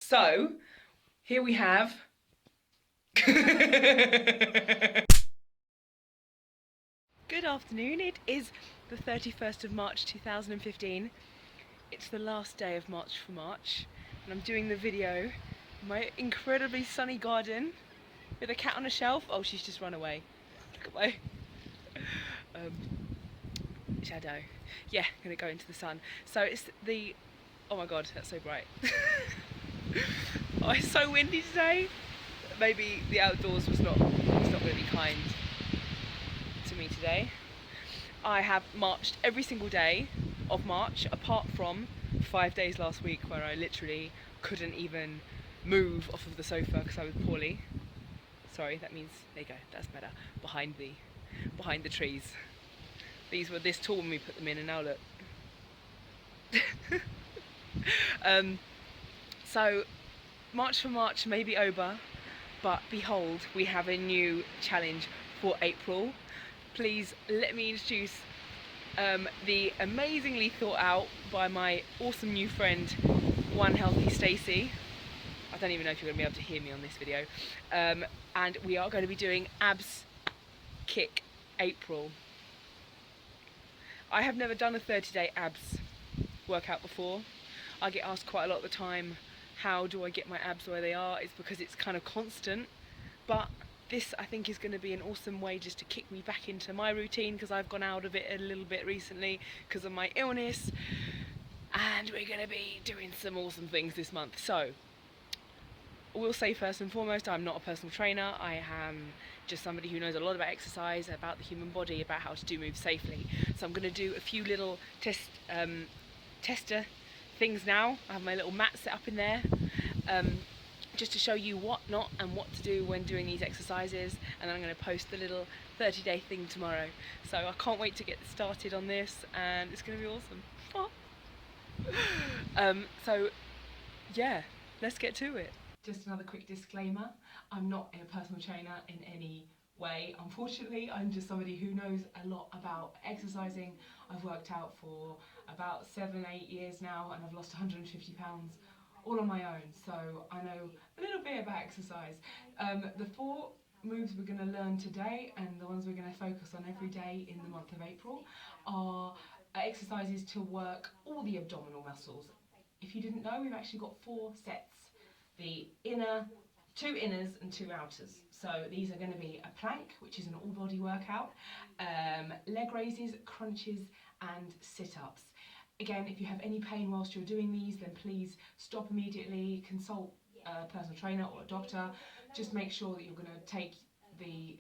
So, here we have. Good afternoon. It is the 31st of March 2015. It's the last day of March for March, and I'm doing the video in my incredibly sunny garden with a cat on a shelf. Oh, she's just run away. Look at my shadow. Yeah, I'm gonna go into the sun. So it's the. Oh my god, that's so bright. Oh, it's so windy today. Maybe the outdoors was not going to be kind to me today. I have marched every single day of March, apart from 5 days last week where I literally couldn't even move off of the sofa because I was poorly. Sorry, that means, there you go, that's better. Behind the trees. These were this tall when we put them in, and now look. So, March for March may be over, but behold, we have a new challenge for April. Please let me introduce the amazingly thought out by my awesome new friend, One Healthy Stacey. I don't even know if you're going to be able to hear me on this video. And we are going to be doing Abs Kick April. I have never done a 30-day abs workout before. I get asked quite a lot of the time, how do I get my abs where they are? It's because it's kind of constant, but this I think is going to be an awesome way just to kick me back into my routine, because I've gone out of it a little bit recently because of my illness, and we're going to be doing some awesome things this month. So I will say first and foremost, I'm not a personal trainer. I am just somebody who knows a lot about exercise, about the human body, about how to do moves safely. So I'm going to do a few little tester things now. I have my little mat set up in there, just to show you what not and what to do when doing these exercises, and then I'm going to post the little 30-day thing tomorrow. So I can't wait to get started on this, and it's going to be awesome. So yeah, let's get to it. Just another quick disclaimer, I'm not a personal trainer in any way. Unfortunately, I'm just somebody who knows a lot about exercising. I've worked out for about 7-8 years now, and I've lost 150 pounds all on my own, so I know a little bit about exercise. The 4 moves we're going to learn today, and the ones we're going to focus on every day in the month of April, are exercises to work all the abdominal muscles. If you didn't know, we've actually got 4 sets. The inner, 2 inners and 2 outers. So these are going to be a plank, which is an all-body workout, leg raises, crunches and sit-ups. Again, if you have any pain whilst you're doing these, then please stop immediately, consult a personal trainer or a doctor. Just make sure that you're going to take the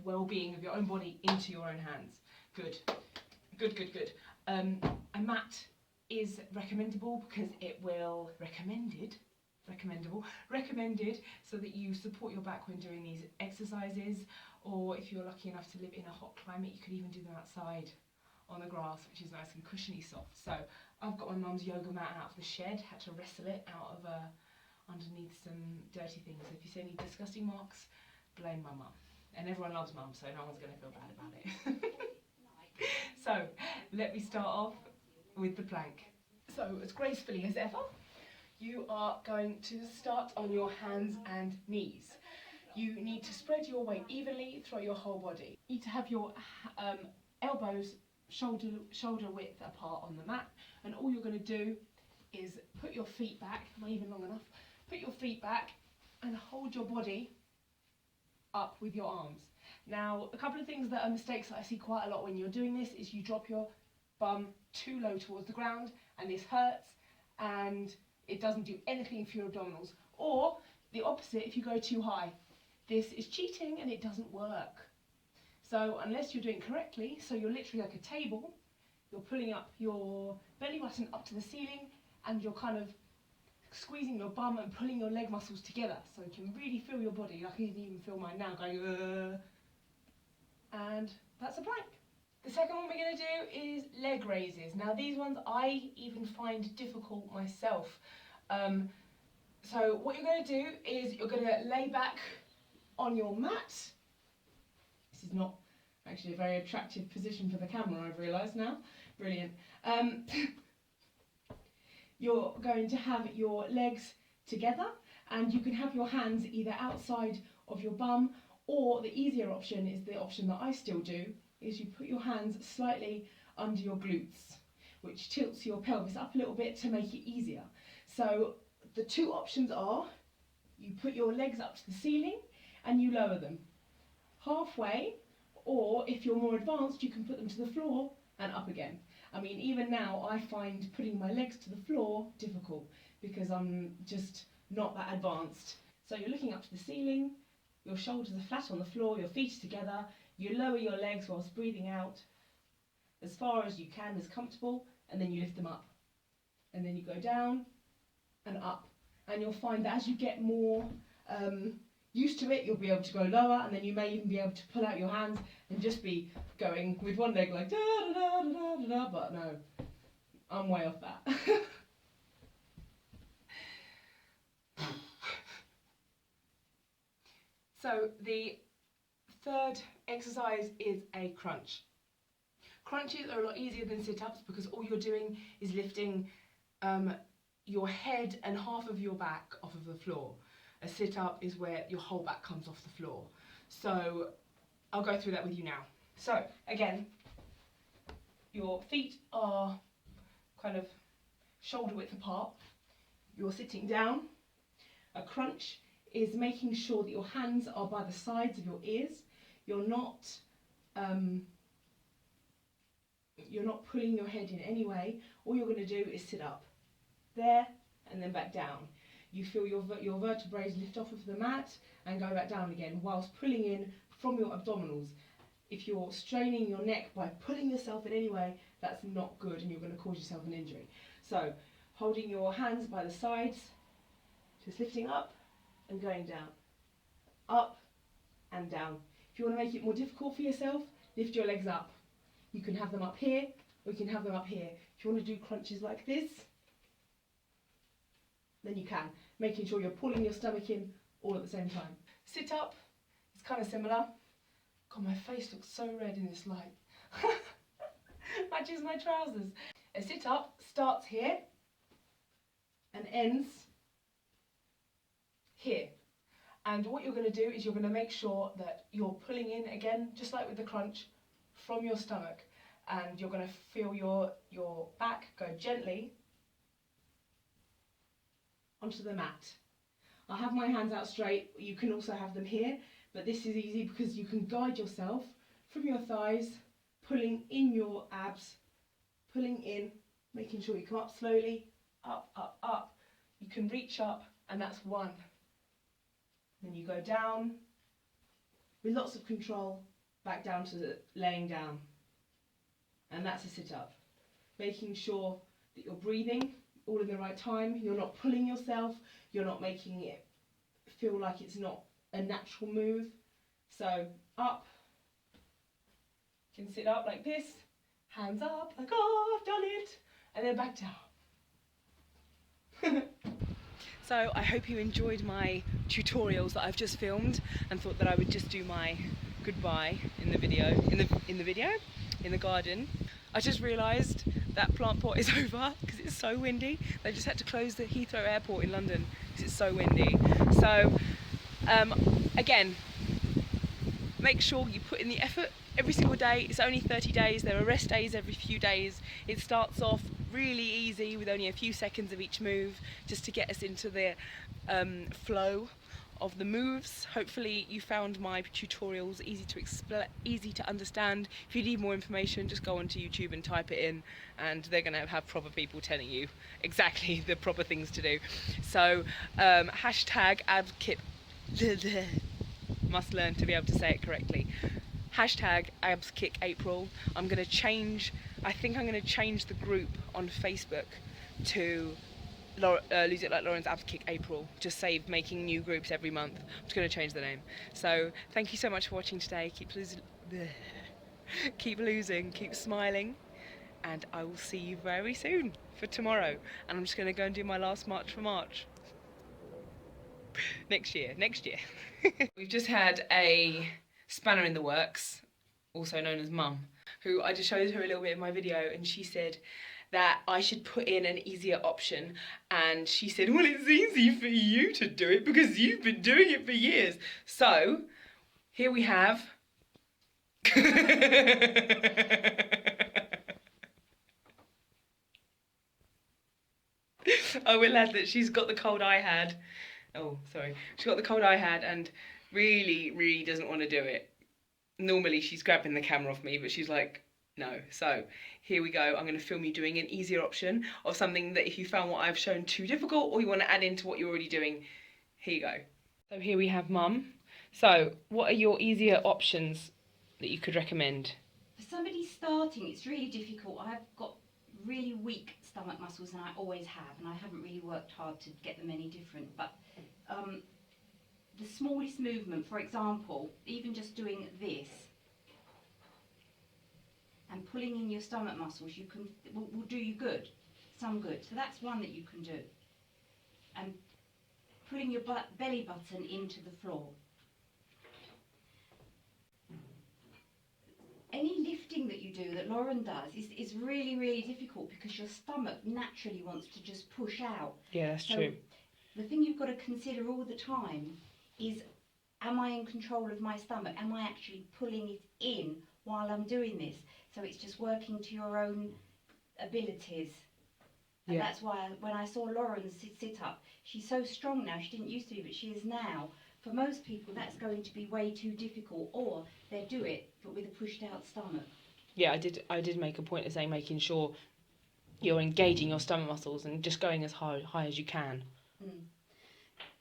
well-being of your own body into your own hands. Good. A mat is recommendable because it will recommended so that you support your back when doing these exercises, or if you're lucky enough to live in a hot climate, you could even do them outside on the grass, which is nice and cushiony soft. So I've got my mum's yoga mat out of the shed, had to wrestle it out of underneath some dirty things. If you see any disgusting marks, blame my mum. And everyone loves mum, so no one's going to feel bad about it. So let me start off with the plank. So as gracefully as ever, you are going to start on your hands and knees. You need to spread your weight evenly throughout your whole body. You need to have your elbows shoulder width apart on the mat, and all you're going to do is put your feet back. Am I even long enough? Put your feet back and hold your body up with your arms. Now, a couple of things that are mistakes that I see quite a lot when you're doing this is you drop your bum too low towards the ground, and this hurts and it doesn't do anything for your abdominals. Or the opposite, if you go too high. This is cheating and it doesn't work. So unless you're doing it correctly, so you're literally like a table, you're pulling up your belly button up to the ceiling, and you're kind of squeezing your bum and pulling your leg muscles together, so you can really feel your body. I can even feel mine now going, and that's a plank. The second one we're going to do is leg raises. Now these ones I even find difficult myself. So what you're going to do is you're going to lay back on your mat. This is not actually a very attractive position for the camera, I've realised now. Brilliant. you're going to have your legs together, and you can have your hands either outside of your bum, or the easier option is the option that I still do, is you put your hands slightly under your glutes, which tilts your pelvis up a little bit to make it easier. So the two options are, you put your legs up to the ceiling and you lower them halfway, or if you're more advanced, you can put them to the floor and up again. I mean, even now I find putting my legs to the floor difficult because I'm just not that advanced. So you're looking up to the ceiling, your shoulders are flat on the floor, your feet are together, you lower your legs whilst breathing out as far as you can, as comfortable, and then you lift them up. And then you go down and up. And you'll find that as you get more used to it, you'll be able to go lower, and then you may even be able to pull out your hands and just be going with one leg like da da da da da da, but no, I'm way off that. So the third exercise is a crunch. Crunches are a lot easier than sit-ups because all you're doing is lifting your head and half of your back off of the floor. A sit-up is where your whole back comes off the floor. So I'll go through that with you now. So again, your feet are kind of shoulder width apart. You're sitting down. A crunch is making sure that your hands are by the sides of your ears. You're not pulling your head in any way. All you're going to do is sit up there and then back down. You feel your vertebrae lift off of the mat and go back down again whilst pulling in from your abdominals. If you're straining your neck by pulling yourself in any way, that's not good and you're going to cause yourself an injury. So holding your hands by the sides, just lifting up and going down, up and down. If you want to make it more difficult for yourself, lift your legs up. You can have them up here, or you can have them up here. If you want to do crunches like this, then you can, making sure you're pulling your stomach in all at the same time. Sit up, it's kind of similar. God, my face looks so red in this light. Matches my trousers. A sit up starts here and ends here. And what you're going to do is you're going to make sure that you're pulling in again, just like with the crunch, from your stomach. And you're going to feel your back go gently onto the mat. I have my hands out straight. You can also have them here, but this is easy because you can guide yourself from your thighs, pulling in your abs, pulling in, making sure you come up slowly, up, up, up. You can reach up, and that's one. Then you go down with lots of control, back down to laying down. And that's a sit-up. Making sure that you're breathing all in the right time, you're not pulling yourself, you're not making it feel like it's not a natural move. So up, you can sit up like this, hands up like, oh, I've done it, and then back down. So I hope you enjoyed my tutorials that I've just filmed and thought that I would just do my goodbye in the video, in the garden. I just realised that plant pot is over because it's so windy. They just had to close the Heathrow airport in London because it's so windy. So again, make sure you put in the effort every single day. It's only 30 days. There are rest days every few days. It starts off really easy with only a few seconds of each move just to get us into the flow of the moves. Hopefully you found my tutorials easy to understand. If you need more information, just go onto YouTube and type it in, and they're going to have proper people telling you exactly the proper things to do. So hashtag abskip must learn to be able to say it correctly. Hashtag abskickapril. I'm going to change, I think I'm going to change the group on Facebook to Lose It Like Lauren's Abs Kick April. Just save making new groups every month. I'm just going to change the name. So thank you so much for watching today. Keep losing, keep smiling, and I will see you very soon for tomorrow. And I'm just going to go and do my last march for March. Next year. We've just had a spanner in the works, also known as Mum, who I just showed her a little bit in my video, and she said that I should put in an easier option. And she said, well, it's easy for you to do it because you've been doing it for years. So here we have. I will add that she's got the cold I had. Oh, sorry. She's got the cold I had and really, really doesn't want to do it. Normally she's grabbing the camera off me, but she's like, no. So here we go. I'm going to film you doing an easier option of something that if you found what I've shown too difficult or you want to add into what you're already doing, here you go. So here we have Mum. So what are your easier options that you could recommend? For somebody starting, it's really difficult. I've got really weak stomach muscles, and I always have, and I haven't really worked hard to get them any different. But the smallest movement, for example, even just doing this and pulling in your stomach muscles, will do you good, some good. So that's one that you can do. And pulling your belly button into the floor. Any lifting that you do, that Lauren does, is really, really difficult because your stomach naturally wants to just push out. Yeah, that's true. The thing you've got to consider all the time is, am I in control of my stomach? Am I actually pulling it in while I'm doing this? So it's just working to your own abilities. And that's why when I saw Lauren sit up, she's so strong now. She didn't used to be, but she is now. For most people, that's going to be way too difficult, or they do it, but with a pushed out stomach. Yeah, I did make a point of saying making sure you're engaging your stomach muscles and just going as high as you can. Mm.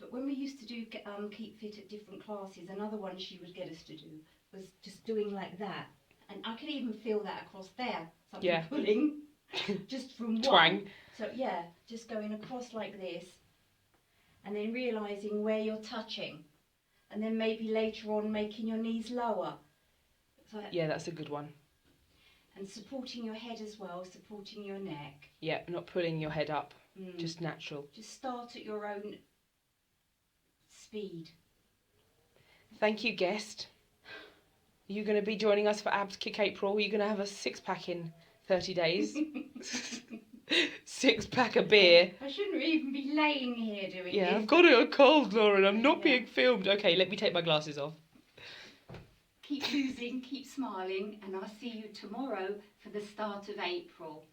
But when we used to do Keep Fit at different classes, another one she would get us to do was just doing like that. And I could even feel that across there, something pulling, just from Twang. one. So yeah, just going across like this, and then realising where you're touching. And then maybe later on making your knees lower. So, yeah, that's a good one. And supporting your head as well, supporting your neck. Yeah, not pulling your head up, just natural. Just start at your own speed. Thank you, guest. Are you going to be joining us for Abs Kick April? Are you going to have a 6-pack in 30 days? 6-pack of beer. I shouldn't even be laying here doing this. Yeah, I've got a cold, Lauren. I'm not being filmed. Okay, let me take my glasses off. Keep losing, keep smiling, and I'll see you tomorrow for the start of April.